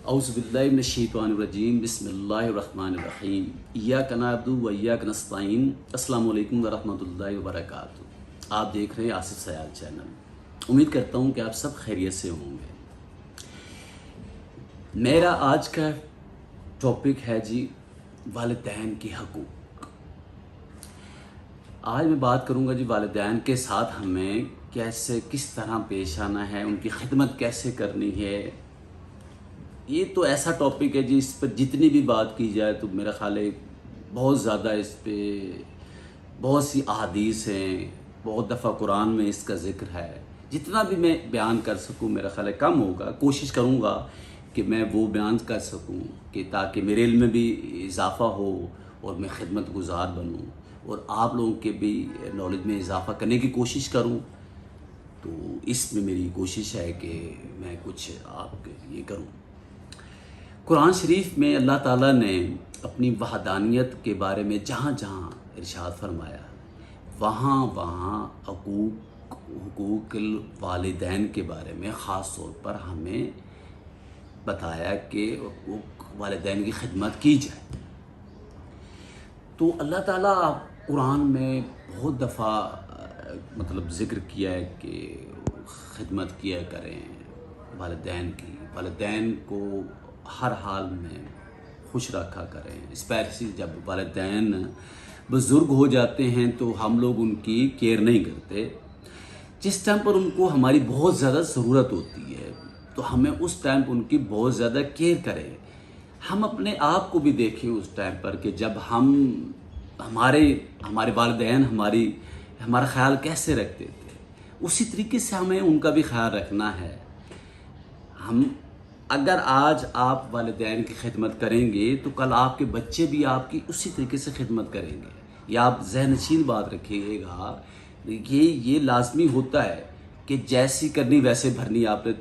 اعوذ باللہ من الشیطان الرجیم بسم اللہ الرحمن الرحیم ایاک نعبد و ایاک نستعین۔ السلام علیکم ورحمۃ اللہ وبرکاتہ۔ آپ دیکھ رہے ہیں آصف سیال چینل۔ امید کرتا ہوں کہ آپ سب خیریت سے ہوں گے۔ میرا آج کا ٹاپک ہے جی والدین کے حقوق۔ آج میں بات کروں گا جی والدین کے ساتھ ہمیں کیسے کس طرح پیش آنا ہے، ان کی خدمت کیسے کرنی ہے۔ یہ تو ایسا ٹاپک ہے جی، اس پر جتنی بھی بات کی جائے تو میرا خیال ہے بہت زیادہ اس پہ بہت سی احادیث ہیں، بہت دفعہ قرآن میں اس کا ذکر ہے۔ جتنا بھی میں بیان کر سکوں میرا خیال ہے کم ہوگا۔ کوشش کروں گا کہ میں وہ بیان کر سکوں کہ تاکہ میرے علم میں بھی اضافہ ہو اور میں خدمت گزار بنوں اور آپ لوگوں کے بھی نالج میں اضافہ کرنے کی کوشش کروں۔ تو اس میں میری کوشش ہے کہ میں کچھ آپ کے یہ کروں۔ قرآن شریف میں اللہ تعالیٰ نے اپنی وحدانیت کے بارے میں جہاں جہاں ارشاد فرمایا، وہاں وہاں حقوق الوالدین کے بارے میں خاص طور پر ہمیں بتایا کہ حقوق والدین کی خدمت کی جائے۔ تو اللہ تعالیٰ قرآن میں بہت دفعہ مطلب ذکر کیا ہے کہ خدمت کیا کریں والدین کی، والدین کو ہر حال میں خوش رکھا کریں۔ اسپیشلی جب والدین بزرگ ہو جاتے ہیں تو ہم لوگ ان کی کیئر نہیں کرتے۔ جس ٹائم پر ان کو ہماری بہت زیادہ ضرورت ہوتی ہے تو ہمیں اس ٹائم پر ان کی بہت زیادہ کیئر کریں۔ ہم اپنے آپ کو بھی دیکھیں اس ٹائم پر کہ جب ہمارے والدین ہمارا خیال کیسے رکھتے تھے، اسی طریقے سے ہمیں ان کا بھی خیال رکھنا ہے۔ اگر آج آپ والدین کی خدمت کریں گے تو کل آپ کے بچے بھی آپ کی اسی طریقے سے خدمت کریں گے۔ یا آپ ذہن نشین بات رکھیے گا، یہ لازمی ہوتا ہے کہ جیسی کرنی ویسے بھرنی۔ آپ نے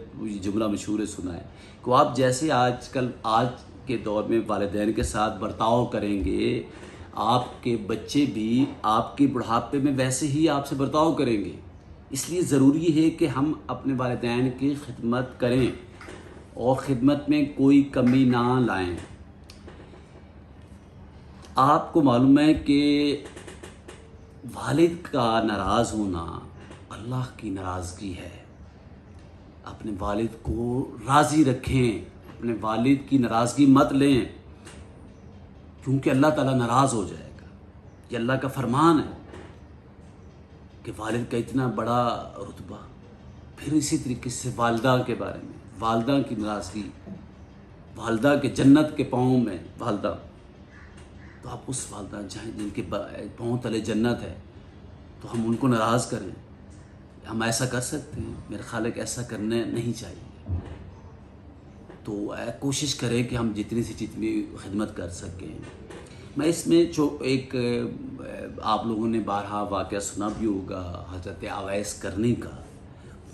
جملہ مشہور سنا ہے کہ آپ جیسے آج کے دور میں والدین کے ساتھ برتاؤ کریں گے، آپ کے بچے بھی آپ کے بڑھاپے میں ویسے ہی آپ سے برتاؤ کریں گے۔ اس لیے ضروری ہے کہ ہم اپنے والدین کی خدمت کریں اور خدمت میں کوئی کمی نہ لائیں۔ آپ کو معلوم ہے کہ والد کا ناراض ہونا اللہ کی ناراضگی ہے۔ اپنے والد کو راضی رکھیں، اپنے والد کی ناراضگی مت لیں، کیونکہ اللہ تعالیٰ ناراض ہو جائے گا۔ یہ اللہ کا فرمان ہے کہ والد کا اتنا بڑا رتبہ۔ پھر اسی طریقے سے والدہ کے بارے میں، والدہ کی ناراضگی، والدہ کے جنت کے پاؤں میں والدہ، تو آپ اس والدہ جن کے پاؤں تلے جنت ہے تو ہم ان کو ناراض کریں؟ ہم ایسا کر سکتے ہیں؟ میرا خیال ہے کہ ایسا کرنا نہیں چاہیے۔ تو کوشش کریں کہ ہم جتنی سے جتنی خدمت کر سکیں۔ میں اس میں جو ایک آپ لوگوں نے بارہا واقعہ سنا بھی ہوگا حضرت اویس کرنی کا،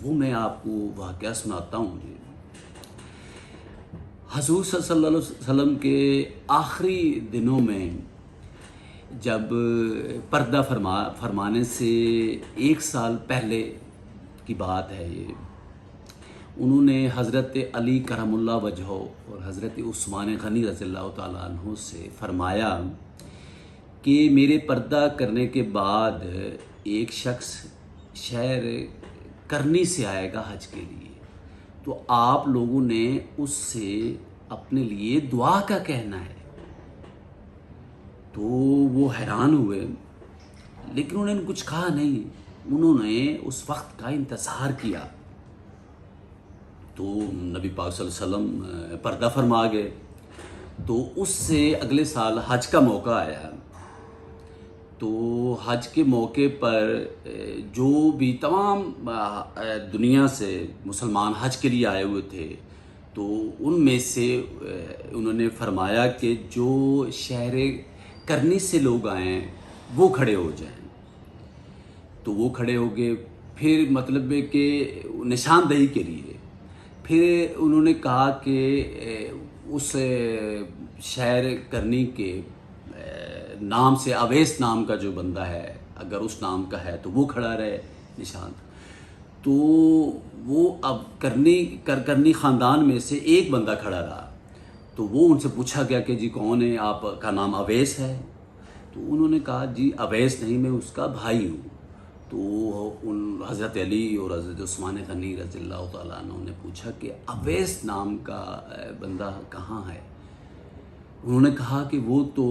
وہ میں آپ کو واقعہ سناتا ہوں جی۔ حضور صلی اللہ علیہ وسلم کے آخری دنوں میں جب پردہ فرمانے سے 1 سال پہلے کی بات ہے یہ، انہوں نے حضرت علی کرم اللہ وجہہ اور حضرت عثمان غنی رضی اللہ تعالیٰ عنہ سے فرمایا کہ میرے پردہ کرنے کے بعد ایک شخص شہر کرنی سے آئے گا حج کے لیے، تو آپ لوگوں نے اس سے اپنے لیے دعا کا کہنا ہے۔ تو وہ حیران ہوئے، لیکن انہوں نے کچھ کہا نہیں۔ انہوں نے اس وقت کا انتظار کیا۔ تو نبی پاک صلی اللہ علیہ وسلم پردہ فرما گئے۔ تو اس سے اگلے سال حج کا موقع آیا۔ تو حج کے موقع پر جو بھی تمام دنیا سے مسلمان حج کے لیے آئے ہوئے تھے، تو ان میں سے انہوں نے فرمایا کہ جو شہر کرنی سے لوگ آئیں وہ کھڑے ہو جائیں۔ تو وہ کھڑے ہو گئے، پھر مطلب ہے کہ نشاندہی کے لیے۔ پھر انہوں نے کہا کہ اس شہر کرنی کے نام سے اویس نام کا جو بندہ ہے، اگر اس نام کا ہے تو وہ کھڑا رہے نشان۔ تو وہ اب کرنی خاندان میں سے ایک بندہ کھڑا رہا، تو وہ ان سے پوچھا گیا کہ جی کون ہے، آپ کا نام اویس ہے؟ تو انہوں نے کہا جی اویس نہیں، میں اس کا بھائی ہوں۔ تو ان حضرت علی اور حضرت عثمان غنی رضی اللہ تعالیٰ عنہ نے پوچھا کہ اویس نام کا بندہ کہاں ہے؟ انہوں نے کہا کہ وہ تو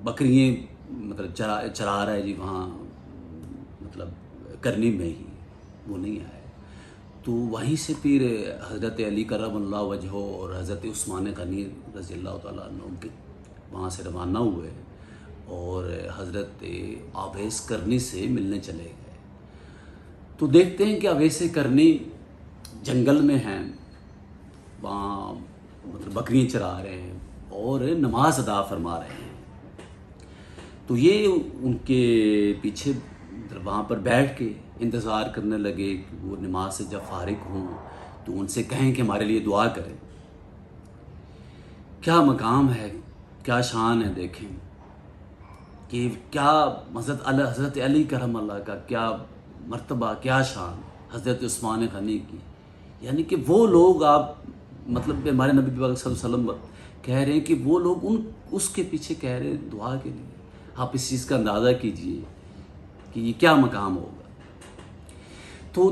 بکریاں مطلب چرا رہا ہے جی وہاں، مطلب کرنی میں ہی، وہ نہیں آیا۔ تو وہیں سے پھر حضرت علی کرم اللہ وجہہ اور حضرت عثمان غنی رضی اللہ تعالیٰ عنہ کے وہاں سے روانہ ہوئے اور حضرت اویس کرنی سے ملنے چلے گئے۔ تو دیکھتے ہیں کہ اویس کرنی جنگل میں ہیں، وہاں مطلب بکریاں چرا رہے ہیں اور نماز ادا فرما رہے ہیں۔ تو یہ ان کے پیچھے وہاں پر بیٹھ کے انتظار کرنے لگے کہ وہ نماز سے جب فارغ ہوں تو ان سے کہیں کہ ہمارے لیے دعا کریں۔ کیا مقام ہے، کیا شان ہے، دیکھیں کہ کیا حضرت علی کرم اللہ کا کیا مرتبہ، کیا شان حضرت عثمان غنی کی، یعنی کہ وہ لوگ آپ مطلب ہمارے نبی پاک صلی اللہ علیہ وسلم کہہ رہے ہیں کہ وہ لوگ اس کے پیچھے کہہ رہے ہیں دعا کے لیے۔ آپ اس چیز کا اندازہ کیجئے کہ یہ کیا مقام ہوگا۔ تو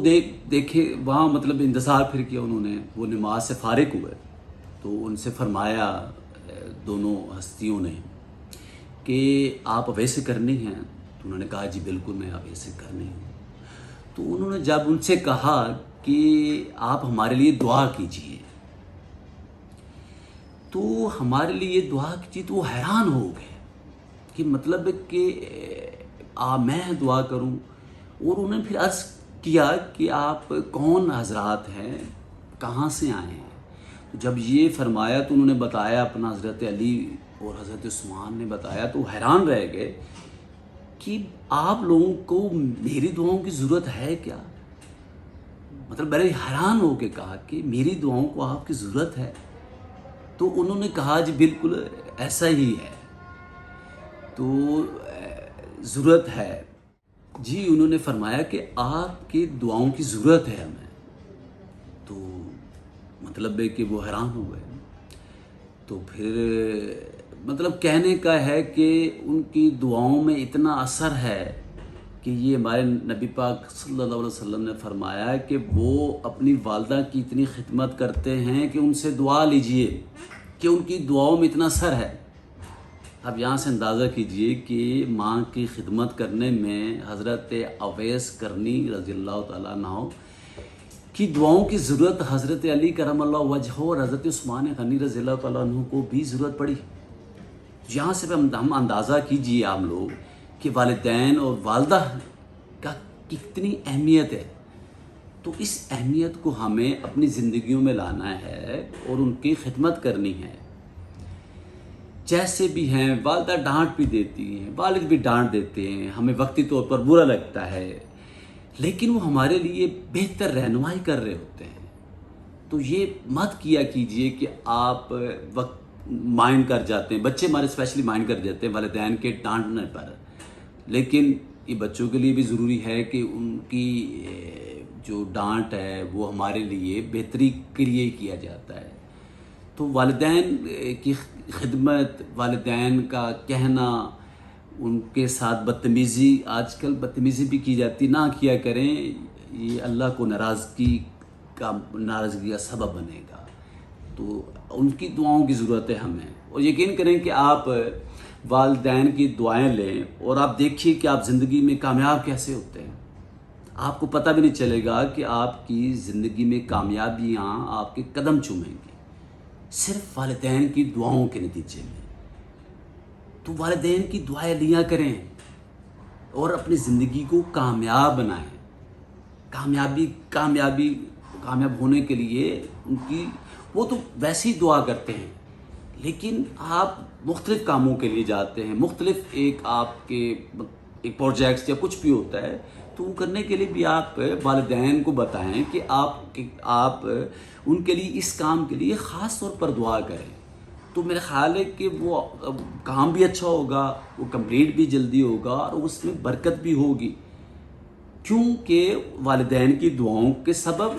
دیکھیں وہاں مطلب انتظار پھر کیا انہوں نے، وہ نماز سے فارغ ہوئے تو ان سے فرمایا دونوں ہستیوں نے کہ آپ اویس کرنی ہیں؟ تو انہوں نے کہا جی بالکل میں اویس کرنی ہوں۔ تو انہوں نے جب ان سے کہا کہ آپ ہمارے لیے دعا کیجئے تو ہمارے لیے دعا کیجیے، تو وہ حیران ہو گئے کہ مطلب کہ میں دعا کروں۔ اور انہوں نے پھر عرض کیا کہ آپ کون حضرات ہیں، کہاں سے آئے ہیں؟ تو جب یہ فرمایا تو انہوں نے بتایا اپنا، حضرت علی اور حضرت عثمان نے بتایا، تو حیران رہ گئے کہ آپ لوگوں کو میری دعاؤں کی ضرورت ہے کیا؟ مطلب بڑے حیران ہو کے کہا کہ میری دعاؤں کو آپ کی ضرورت ہے؟ تو انہوں نے کہا جی بالکل ایسا ہی ہے، تو ضرورت ہے جی۔ انہوں نے فرمایا کہ آپ کی دعاؤں کی ضرورت ہے ہمیں۔ تو مطلب ہے کہ وہ حیران ہو گئے۔ تو پھر مطلب کہنے کا ہے کہ ان کی دعاؤں میں اتنا اثر ہے کہ یہ ہمارے نبی پاک صلی اللہ علیہ وسلم نے فرمایا کہ وہ اپنی والدہ کی اتنی خدمت کرتے ہیں کہ ان سے دعا لیجئے، کہ ان کی دعاؤں میں اتنا اثر ہے۔ اب یہاں سے اندازہ کیجئے کہ ماں کی خدمت کرنے میں حضرت اویس کرنی رضی اللہ تعالیٰ عنہ کی دعاؤں کی ضرورت حضرت علی کرم اللہ وجہہ اور حضرت عثمان غنی رضی اللہ تعالیٰ عنہ کو بھی ضرورت پڑی۔ یہاں سے ہم اندازہ کیجئے آپ لوگ کہ والدین اور والدہ کا کتنی اہمیت ہے۔ تو اس اہمیت کو ہمیں اپنی زندگیوں میں لانا ہے اور ان کی خدمت کرنی ہے۔ جیسے بھی ہیں، والدہ ڈانٹ بھی دیتی ہیں، والد بھی ڈانٹ دیتے ہیں، ہمیں وقتی طور پر برا لگتا ہے، لیکن وہ ہمارے لیے بہتر رہنمائی کر رہے ہوتے ہیں۔ تو یہ مت کیا کیجئے کہ آپ وقت مائنڈ کر جاتے ہیں، بچے ہمارے اسپیشلی مائنڈ کر جاتے ہیں والدین کے ڈانٹنے پر، لیکن یہ بچوں کے لیے بھی ضروری ہے کہ ان کی جو ڈانٹ ہے وہ ہمارے لیے بہتری کے لیے کیا جاتا ہے۔ تو والدین کی خدمت، والدین کا کہنا، ان کے ساتھ بدتمیزی، آج کل بدتمیزی بھی کی جاتی، نہ کیا کریں، یہ اللہ کو ناراضگی کا سبب بنے گا۔ تو ان کی دعاؤں کی ضرورت ہے ہمیں، اور یقین کریں کہ آپ والدین کی دعائیں لیں اور آپ دیکھیے کہ آپ زندگی میں کامیاب کیسے ہوتے ہیں۔ آپ کو پتہ بھی نہیں چلے گا کہ آپ کی زندگی میں کامیابیاں آپ کے قدم چومیں گی، صرف والدین کی دعاؤں کے نتیجے میں۔ تو والدین کی دعائیں لیا کریں اور اپنی زندگی کو کامیاب بنائیں۔ کامیاب ہونے کے لیے ان کی وہ تو ویسے ہی دعا کرتے ہیں، لیکن آپ مختلف کاموں کے لیے جاتے ہیں، مختلف آپ کے ایک پروجیکٹس یا کچھ بھی ہوتا ہے، تو وہ کرنے کے لیے بھی آپ والدین کو بتائیں کہ آپ ان کے لیے اس کام کے لیے خاص طور پر دعا کریں۔ تو میرا خیال ہے کہ وہ کام بھی اچھا ہوگا، وہ کمپلیٹ بھی جلدی ہوگا اور اس میں برکت بھی ہوگی، کیونکہ والدین کی دعاؤں کے سبب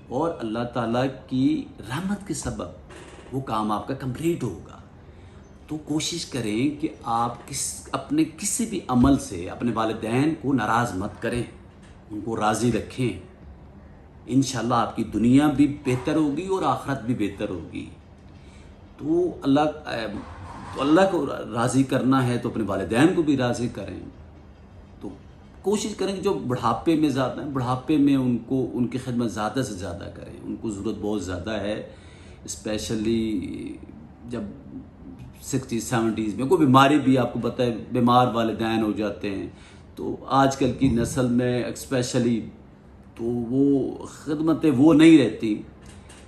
اور اللہ تعالیٰ کی رحمت کے سبب وہ کام آپ کا کمپلیٹ ہوگا۔ تو کوشش کریں کہ آپ اپنے کسی بھی عمل سے اپنے والدین کو ناراض مت کریں، ان کو راضی رکھیں۔ انشاءاللہ آپ کی دنیا بھی بہتر ہوگی اور آخرت بھی بہتر ہوگی۔ تو اللہ کو راضی کرنا ہے تو اپنے والدین کو بھی راضی کریں۔ تو کوشش کریں کہ جو بڑھاپے میں زیادہ ہیں، بڑھاپے میں ان کی خدمت زیادہ سے زیادہ کریں۔ ان کو ضرورت بہت زیادہ ہے، اسپیشلی جب 60-70s میں کوئی بیماری بھی آپ کو پتہ ہے، بیمار والدین ہو جاتے ہیں، تو آج کل کی نسل میں اسپیشلی تو وہ خدمتیں وہ نہیں رہتی،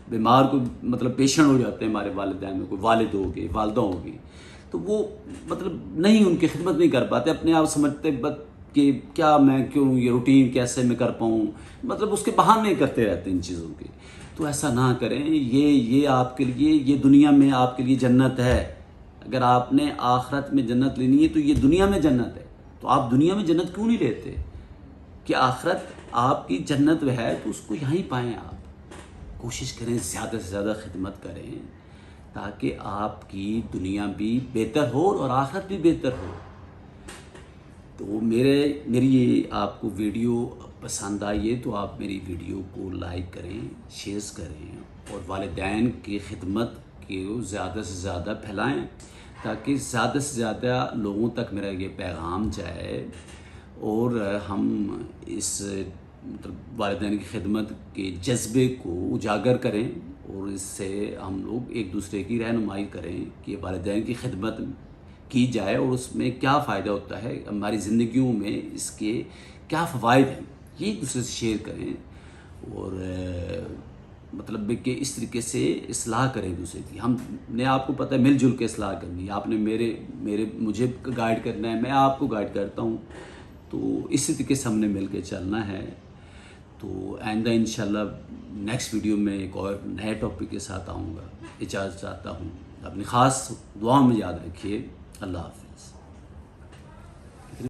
بیمار کو مطلب پیشنٹ ہو جاتے ہیں ہمارے والدین میں، کوئی والد ہوگی، والدہ ہوگی، تو وہ مطلب نہیں ان کی خدمت نہیں کر پاتے، اپنے آپ سمجھتے کہ کیا میں کیوں یہ روٹین کیسے میں کر پاؤں، مطلب اس کے بہانے کرتے رہتے ہیں ان چیزوں کے۔ تو ایسا نہ کریں، یہ آپ کے لیے، یہ دنیا میں آپ کے لیے جنت ہے۔ اگر آپ نے آخرت میں جنت لینی ہے تو یہ دنیا میں جنت ہے، تو آپ دنیا میں جنت کیوں نہیں لیتے کہ آخرت آپ کی جنت ہے تو اس کو یہیں پائیں۔ آپ کوشش کریں زیادہ سے زیادہ خدمت کریں تاکہ آپ کی دنیا بھی بہتر ہو اور آخرت بھی بہتر ہو۔ تو میری یہ آپ کو ویڈیو پسند آئی ہے تو آپ میری ویڈیو کو لائک کریں، شیئر کریں اور والدین کی خدمت کو زیادہ سے زیادہ پھیلائیں تاکہ زیادہ سے زیادہ لوگوں تک میرا یہ پیغام جائے اور ہم اس مطلب والدین کی خدمت کے جذبے کو اجاگر کریں اور اس سے ہم لوگ ایک دوسرے کی رہنمائی کریں کہ والدین کی خدمت کی جائے اور اس میں کیا فائدہ ہوتا ہے، ہماری زندگیوں میں اس کے کیا فوائد ہیں، یہ ایک دوسرے سے شیئر کریں اور مطلب کہ اس طریقے سے اصلاح کریں دوسرے کی۔ ہم نے آپ کو پتہ ہے مل جل کے اصلاح کرنی ہے، آپ نے مجھے گائیڈ کرنا ہے، میں آپ کو گائیڈ کرتا ہوں، تو اسی طریقے سے ہم نے مل کے چلنا ہے۔ تو آئندہ انشاءاللہ نیکسٹ ویڈیو میں ایک اور نئے ٹاپک کے ساتھ آؤں گا۔ اجازت چاہتا ہوں، اپنی خاص دعا میں یاد رکھیے۔ اللہ حافظ۔